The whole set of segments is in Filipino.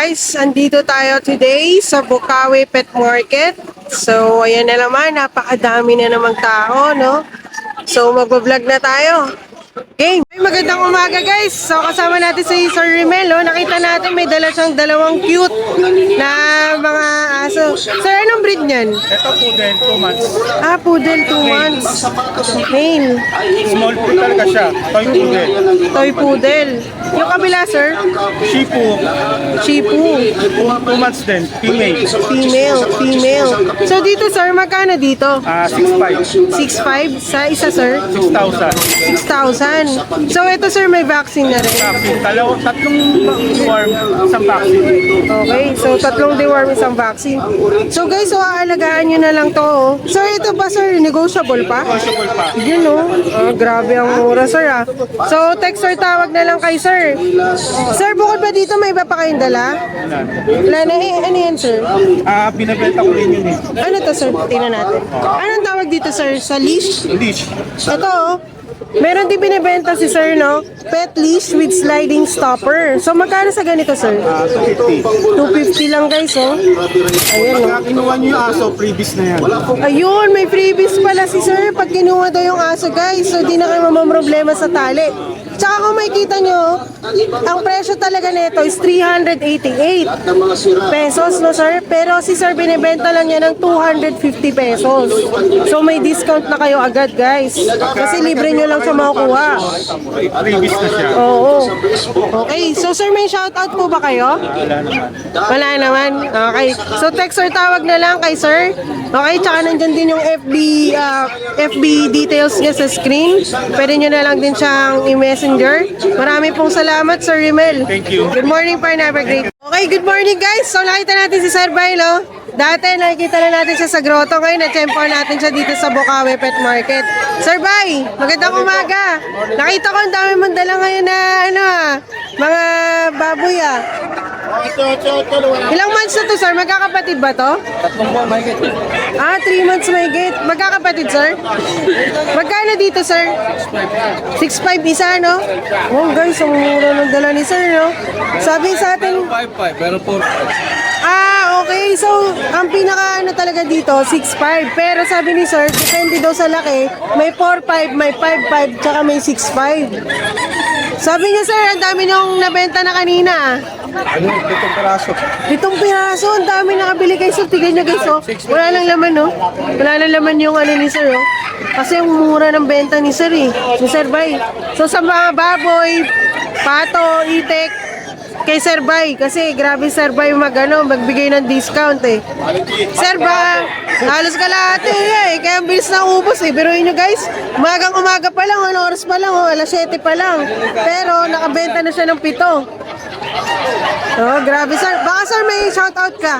guys, andito tayo today sa Bukawi Pet Market. So ayan na naman, napakadami na namang tao, no? So magbablog na tayo. Okay, magandang umaga guys. So kasama natin si Sir Rimel, oh. Nakita natin may dala siyang dalawang cute na mga aso. Sir, anong breed niyan? Ito poodle, 2 months. Ah, poodle, 2 months. Male. Small po talaga siya. Toy poodle. Toy poodle. Yung kabila, sir? Shipu, Shipu. 2 months din. Female. Female. So dito, sir, magkano dito? 6'5". 6'5" sa isa, sir? 6,000. 6,000. So ito, sir, may vaccine na rin. Vaccine. Tatlong deworm, isang vaccine. Okay, so tatlong deworm, isang vaccine. So guys, so aalagaan nyo na lang to. Oh. Sir, ito ba, sir? Negotiable pa? Negotiable pa. Yun, oh. Grabe ang mura, sir, ah. So, text or tawag na lang kay sir. Sir, bukod ba dito, may iba pa kayong dala? Wala na, ano yan, sir? Binabenta ko rin yun eh. Ano to, sir? Tingnan natin. Anong tawag dito, sir? Sa leash? Leash. Ito, oh. Meron din binibenta si sir, no? Pet leash with sliding stopper. So, magkano sa ganito, sir? 250. 250 lang, guys, oh. Ayan, oh. Pagka kinuha niyo yung aso, freebies na yan. Ayun, may freebies pala si sir pag kinuha daw yung aso, guys. So, di na kayo mamamroblema sa tali. Tsaka kung makikita nyo, ang presyo talaga nito is 388 pesos, no, sir? Pero si sir, binibenta lang niya ng 250 pesos. So, may discount na kayo agad, guys. Kasi libre nyo lang siya makukuha. Freebies na siya. Oo. Okay, so sir, may shoutout po ba kayo? Wala naman. Okay. So text or tawag na lang kay sir. Okay, tsaka nandyan din yung FB details niya sa screen. Pwede nyo na lang din siyang i-messenger. Marami pong salamat, Sir Rimel. Thank you. Good morning pa and have a great. Okay, good morning guys. So nakita natin si Sir Bailo. Dati nakikita na natin siya sa grotto. Ngayon na-tempo natin siya dito sa Bukawi Pet Market. Sir Bay, magandang umaga. Nakita ko ang dami mong dala ngayon na mga baboy ah. Ilang months na to, sir? Magkakapatid ba to? 3 months mahigit. Magkakapatid, sir? Magkano dito, sir? 6'5" isa, no? Oh, guys, ang mura ng dala ni sir, no? Sabi sa atin... 5'5", pero 4'5". Okay. So, ang pinaka talaga dito, 6'5". Pero sabi ni sir, depende daw sa laki. May 4'5", may 5'5", tsaka may 6'5". Sabi niya, sir, ang dami niyong nabenta na kanina. Ano? 7 piraso. 7 piraso, ang dami nakabili guys. So, tignan niyo guys, oh. Wala lang laman, no? Wala lang laman yung ni sir, oh. Kasi yung mura ng benta ni sir, eh. Ni Sir Bay. So, sa mga baboy, pato, itik, kay Sir Bay. Kasi grabe Sir Bay magbigay ng discount, eh. Sir Bay, halos kalahati, eh. Kaya ang bilis na ubos, eh. Biruin nyo guys, umaga pa lang, oras pa lang, oh. Alas 7 pa lang. Pero, nakabenta na siya ng 7. Oh, grabe sir. Baka sir may shoutout ka.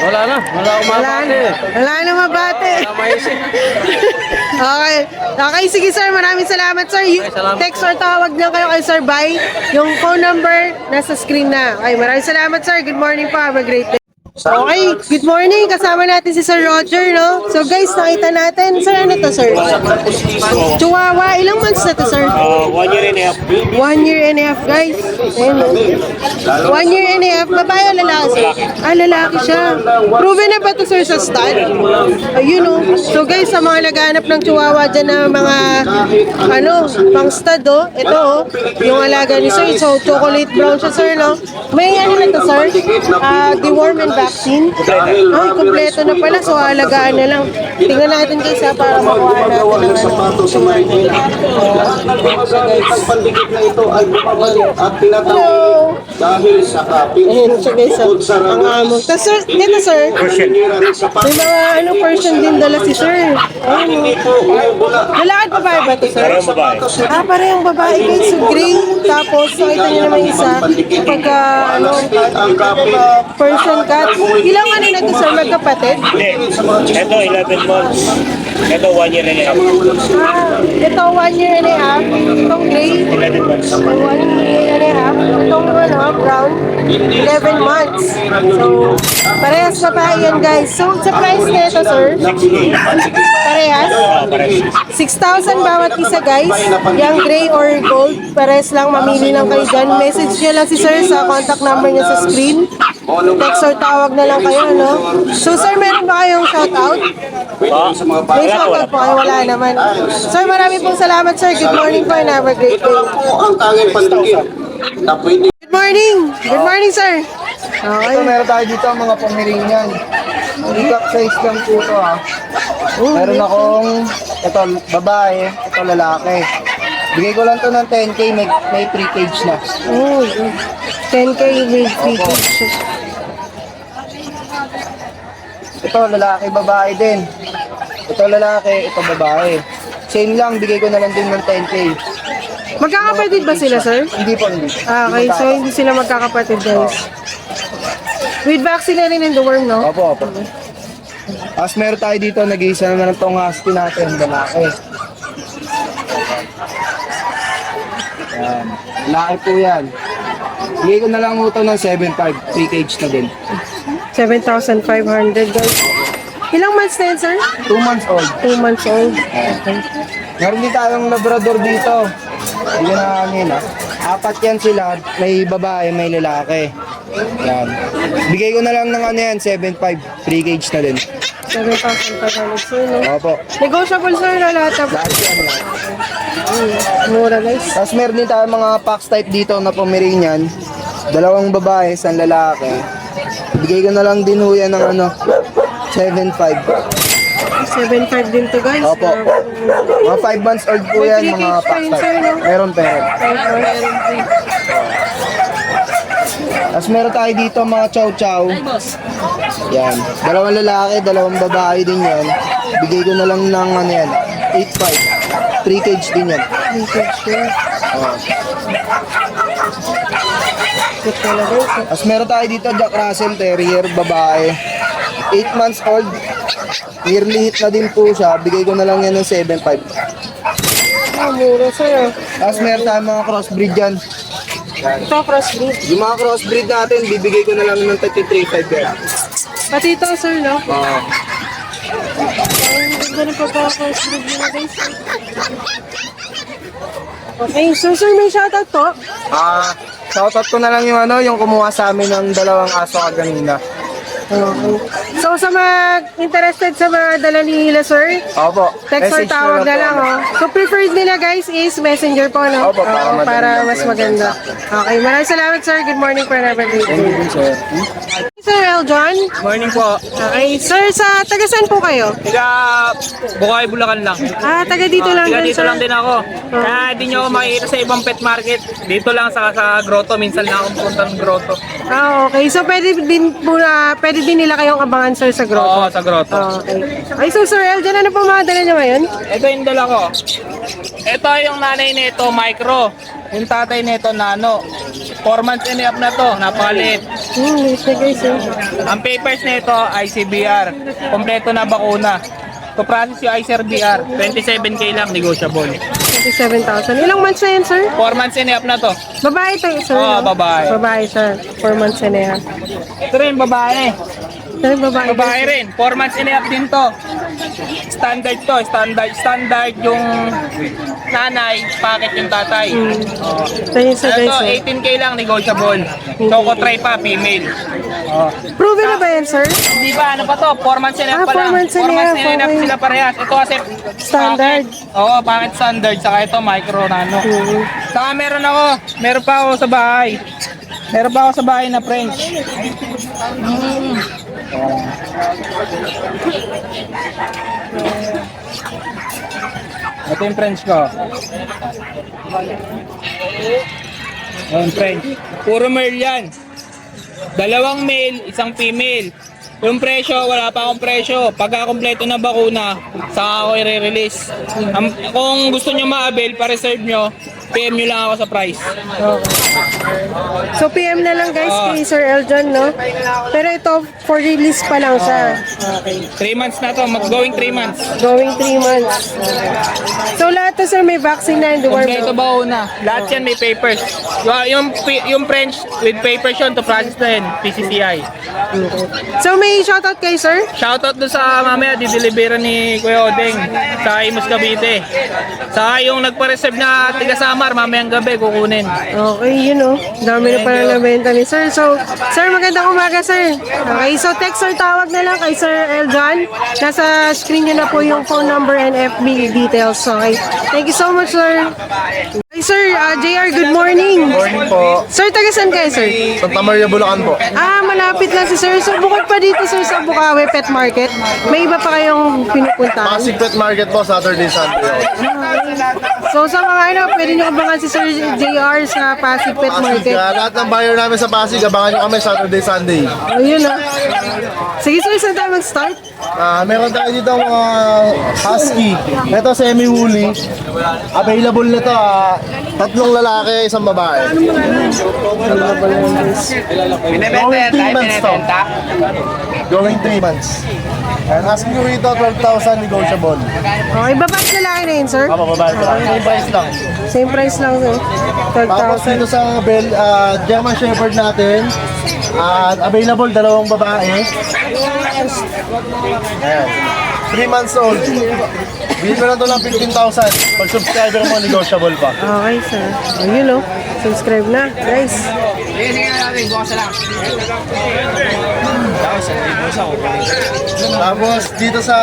Wala na. Wala akong mabate. Wala na mabate. Okay. Okay, sige sir. Maraming salamat sir. Salamat Text or tawag lang kayo kay Sir Bay. Yung phone number nasa screen na. Okay, maraming salamat sir. Good morning pa. Have a great day. Okay, good morning. Kasama natin si Sir Roger, no? So guys, nakita natin. Sir, ano to, sir? Chihuahua. Ilang months na to, sir? 1 year and a half. 1 year and a half, guys. Ayun, no? 1 year and a half. Babae o lalaki, sir? Lalaki siya. Proven na ba to, sir, sa stud? Ayun, no? So guys, sa mga naghahanap ng chihuahua dyan na mga, pang stud, oh. Ito, oh. Yung alaga ni sir. So, chocolate brown siya, sir, no? May ano na to, sir? Deworm and vaccine. Ay, kompleto na pala. So, alagaan na lang. Tingnan natin guys ha, para makuha natin ang hello! Dahil sa kapit, Ayan siya guys ha. Ang amo. Tapos sir, dito sir, may mga Persian din dala si sir. Lalakad babae ba ito sir? Parehong babae guys. So, gray. Tapos, nakita niyo naman isa. Pagka, Persian cat. Ilang ano na to, sir, magkapatid? Ito, 11 months. Ito, 1 year and a half. Ito, 1 year and a half. Itong gray, 11 months. 1 year and a half. Itong ano, brown, 11 months. So, parehas na pa yan, guys. So, sa price na ito, sir, parehas. 6,000 bawat isa, guys. Yung gray or gold, parehas lang, mamili lang kayo dyan. Message nyo lang si sir sa contact number niya sa screen. Text or tawag na lang kayo, no? So, sir, meron ba kayong shoutout? May shoutout po kayo, wala naman. Sir, marami pong salamat, sir. Good morning po and have a great day. Ang tanging pandigin na pwede Good morning! Good morning, sir! Ito, Okay. meron tayo dito mga Pomeranian. Exact size lang po ito ha. Meron akong, ito babae, ito lalaki. Bigay ko lang to ng 10k, may free cage na. Oh, 10K with free Opo. picture. Ito lalaki, babae din. Ito lalaki, ito babae. Same lang, bigay ko na lang din ng 10k. Magkakapatid ba sila, sir? Hindi po, hindi. Ah, okay, so hindi sila magkakapatid, guys. With vaccine na rin in the worm, no? Opo, opo. Tapos meron tayo dito, nag-iisa naman ng tong husky natin, lalaki. Yan. Lalaki po yan. Bigay ko na lang ito ng 7.5, free cage na din. 7,500, guys. Ilang months na yun, sir? 2 months old. 2 months old. Okay. Meron din tayong labrador dito. Hindi na namin ha. 4 yan sila, may babae, may lalaki. Yan. Bigay ko na lang ng ano yan, 7.5, free cage na din. 7,500, sir, no? Opo. Negotiable, sir, na lahat. Lahat yan yan. Mura, guys. Tapos meron din tayong mga packs type dito na Pomeranian. 2 babae, 1 lalaki. Bigay ko na lang din ho yan ng ano, 7.5. 7,500 din to, guys. Opo. Mga 5 months old po yan, mga packs type. Meron. Tapos meron tayo dito mga chow-chow. Yan. 2 lalaki, 2 babae din yan. Bigay ko na lang ng ano yan, 8.5. 3 cage din yan. Oh. Good pala, guys. Tapos meron tayo dito Jack Russell Terrier, babae. 8 months old. Yearly hit na din po siya. Bigay ko na lang yan ng 7.5. Ah, mura, sir. Tapos meron tayo mga crossbreed yan. Ito, crossbreed. Yung mga crossbreed natin, bibigay ko na lang ng 33.5 yan. Pati ito, sir, no? Oo. Ang ganda ng pagka-crossbreed nila, guys. Okay, so, sir, may shoutout po. Shoutout ko na lang yung ano, yung kumuha sa amin ng 2 aso kaganina. Okay. So, sa mga interested sa mga dala ni Hila, sir, Opo. text or Message tawag na lang, po. oh. So, preferred nila, guys, is messenger po, no? Opo, para Oo, madali para lang mas po yan. maganda. Okay, maraming salamat, sir. Good morning for another day. Thank you, sir. Sir Eljon. Morning po. Okay, sir, sa taga saan po kayo? Tiga Bukay, Bulacan lang. Taga dito lang Tiga din, dito sir. lang din ako. Kaya di nyo ako makikita sa ibang pet market. Dito lang sa grotto. Minsan na akong punta ng grotto. Okay. So, pwede din nila kayong abangan, sir, sa grotto. Oo, sa grotto. Okay. Ay, so, Sir Eljon, ano po mga dala niyo ngayon? Ito yung dala ko. Ito yung nanay nito, micro. Yung tatay nito, nano. 4 months and a half na to, napakaliit. Wait na, guys, eh. Ang papers nito, ICBR. Kompleto na bakuna. To process yung ICBR, 27k lang, negotiable. 27,000. Ilang months na yan, sir? 4 months and a half na to. Babae to, sir. Oo, no? babae. Babae, sir. 4 months and a half. Ito rin, babae. Sir, babae. Babae rin, 4 months and a half din to. Standard to, standard yung nanay, packet yung tatay. Oo. Ito yun, sir, guys. Ito, eh. 18k lang, negotiable. Choco try pa, female. Proven na ba yan, sir? Di ba, ano pa to? 4 months and a half pa 4 lang. months and a 4 months half, and a half okay. sila parehas. Ito kasi Standard. packet. Oo, packet standard. Saka ito, micro nano. Saka meron pa ako sa bahay. Meron pa ako sa bahay na French. Ito yung French ko. Yung French. Puro male yan. 2 male, 1 female. Yung presyo, wala pa akong presyo. Pagka kompleto na bakuna, saka ako i-release. Kung gusto nyo ma-avail, pa-reserve nyo, PM nyo lang ako sa price. So PM na lang guys kay Sir Eljon, no? Pero ito for release pa lang siya. Okay. 3 months na to, mag-going 3 months. Going 3 months. So lahat to sir may vaccine na and deworm. Kompleto ba una? Lahat yan may papers. Yung French with papers yun to process na yun, PCCI. So may shoutout kay sir? Shoutout doon sa mamaya, dideliveran ni Kuya Odeng sa Imus Cavite. Sa yung nagpa-reserve na tiga Samar, mamayang gabi kukunin. Okay, yun oh. Dami na pala nabenta ni sir. So, sir, magandang umaga, sir. Okay, so text or tawag na lang kay Sir Eljon. Nasa screen nyo na po yung phone number and FB details. Okay. Thank you so much, sir. Hey, sir, JR, good morning. Morning po. Sir, taga saan kayo, sir? Santa Maria, Bulacan po. Malapit lang si sir. So, bukod pa dito, sir, sa Bukawi Pet Market, may iba pa kayong pinupuntahan? Pasig Pet Market po, Saturday, Sunday. So, sa mga ano, pwede nyo abangan si Sir JR sa Pasig Pet Market. Lahat ng buyer namin sa Pasig, abangan nyo kami Saturday, Sunday. Ayun ah. Sige, sir, saan tayo mag-start? Meron tayo dito mga husky. Ito semi-woolly. Available na to. 3 lalaki, 1 babae. Going 3 months to. Going 3 months. And asking ko rito, 12,000 negotiable. Okay, babae lalaki na yun, sir? Babae ko lang. Same price lang. Same price lang, sir. Tapos 12,000. dito sa German Shepherd natin, available 2 babae. Ayan. 3 months old. Bili ko lang ito ng 15,000. Pag subscriber mo, negotiable pa. Okay, sir. Ayun, oh. Subscribe na, guys. Tapos dito sa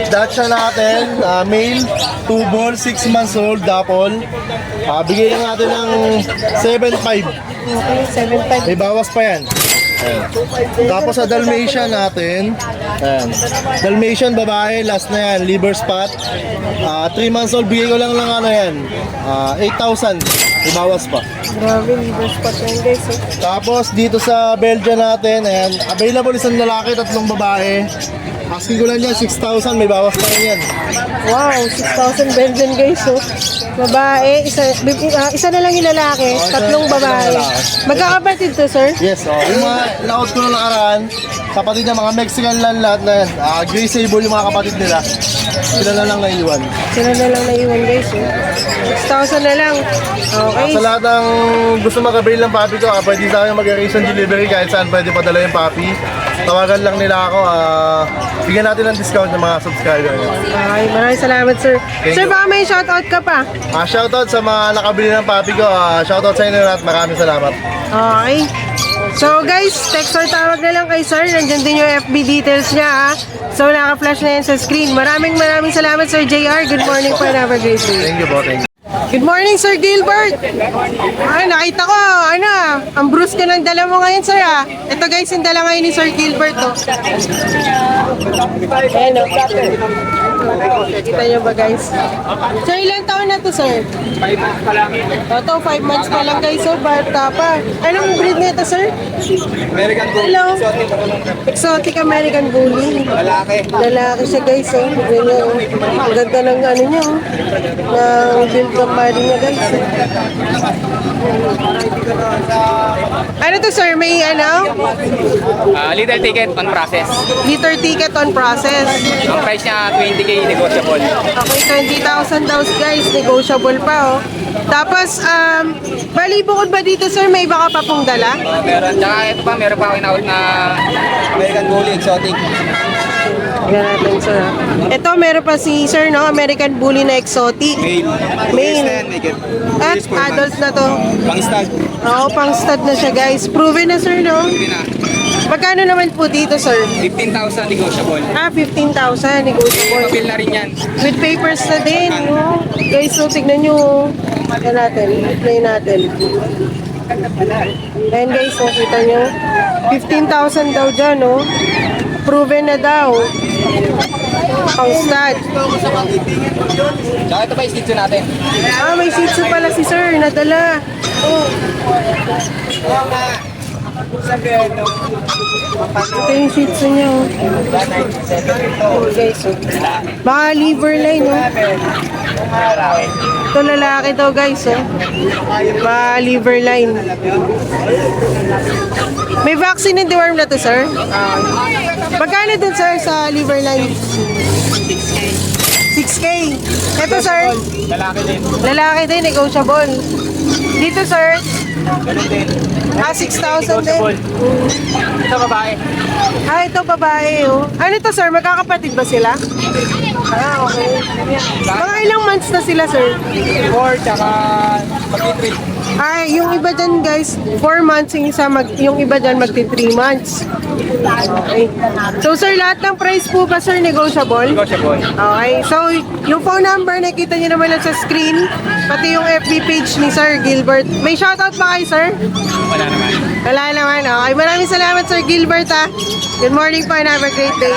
Dacia natin, male, 2 ball, 6 months old, dapol. Bigay lang natin ng 7.5. Okay, 7.5. May bawas pa yan. Ayan. Tapos sa Dalmatian natin, ayan. Dalmatian babae, last na yan, liver spot. 3 months old, bigay ko lang ng ano yan, 8,000. May bawas pa. Grabe, liver spot na yun, guys. Eh. Tapos dito sa Belgium natin, ayan, available 1 lalaki, 3 babae. Asking ko lang yan, 6,000, may bawas pa rin yan. Wow, 6,000 Belgian, guys. Oh. Babae, isa na lang yung lalaki, 3 babae. Magkakapatid to, sir? Yes, yung mga laot ko na nakaraan, kapatid na mga Mexican lang lahat na yan. Gray Sable yung mga kapatid nila. Sila na lang naiwan. Sila na lang naiwan, guys. Oh. 6,000 na lang. Okay. Sa lahat ng gusto mag-avail ng papi ko, pwede sa akin mag-arrange ng delivery kahit saan pwede padala yung papi. Tawagan lang nila ako, bigyan natin ng discount ng mga subscriber. Okay, maraming salamat, sir. Sir, baka may shoutout ka pa? Shoutout sa mga nakabili ng papi ko, shoutout sa inyo lahat, maraming salamat. Okay. So guys, text or tawag na lang kay sir. Nandiyan din yung FB details niya ha. So naka-flash na yan sa screen. Maraming salamat Sir JR. Good morning po and have a great day. Thank you po, thank you. Good morning Sir Gilbert. Nakita ko, ang bruise ka ng dala mo ngayon sir ha. Ito guys, yung dala ngayon ni Sir Gilbert oh. Ayan o. Kita nyo ba guys? Sir, ilang taon na to sir? 5 months pa lang. Ito, 5 months pa lang guys, so bata pa. Anong breed nito sir? American Bull. Hello? Exotic American Bully. Lalaki. Lalaki siya guys, oh. Yan yun, oh. Ang ganda ng ano niya, oh. Ng build ng body niya guys. Ano to sir? May ano? Little ticket on process. Liter ticket on process. Ang price niya 20k negotiable. Okay, 20,000 daw guys. Negotiable pa, oh. Tapos, bali bukod ba dito sir, may iba ka pa pong dala? Meron. Tsaka ito pa, meron pa ako in-out na American Bully Exotic. Tignan natin sir. Ito, meron pa si sir, no? American Bully na exotic. Male. At adult na to. Pang-stag. Oo, pang stud na siya guys. Proven na sir, no? Magkano naman po dito sir? 15,000 negotiable. 15,000. Negotiable. Papel na rin yan. With papers na din, no? Guys, so tignan nyo. Tignan natin. Play natin. Ayan guys, so kita nyo. 15,000 daw dyan, no? Proven na daw. Pang stud. Tsaka ito pa yung natin. May shih tzu pala si sir. Nadala. Oh. Ito yung shih tzu niya, oh. Oh, guys, oh. Baka liver line, oh. Ito lalaki to, guys, oh. Baka liver line. May vaccine and deworm na to, sir? Magkano dun, sir, sa liver line? 6K. Ito, sir? Lalaki din. Lalaki din, negotiable. Dito, sir? Ganun din. 6,000 din. Ito babae. Ito babae, oh. Ano to, sir? Magkakapatid ba sila? Okay. Mga ilang months na sila, sir? 4 tsaka mag-treat. Yung iba dyan, guys, 4 months, yung iba dyan magti 3 months. Okay. So, sir, lahat ng price po ba, sir, negotiable? Negotiable. Okay. So, yung phone number, nakita niyo naman lang sa screen, pati yung FB page ni Sir Gilbert. May shoutout ba kayo, sir? Wala naman. Wala naman. Okay. Maraming salamat, Sir Gilbert, ha. Good morning po and have a great day.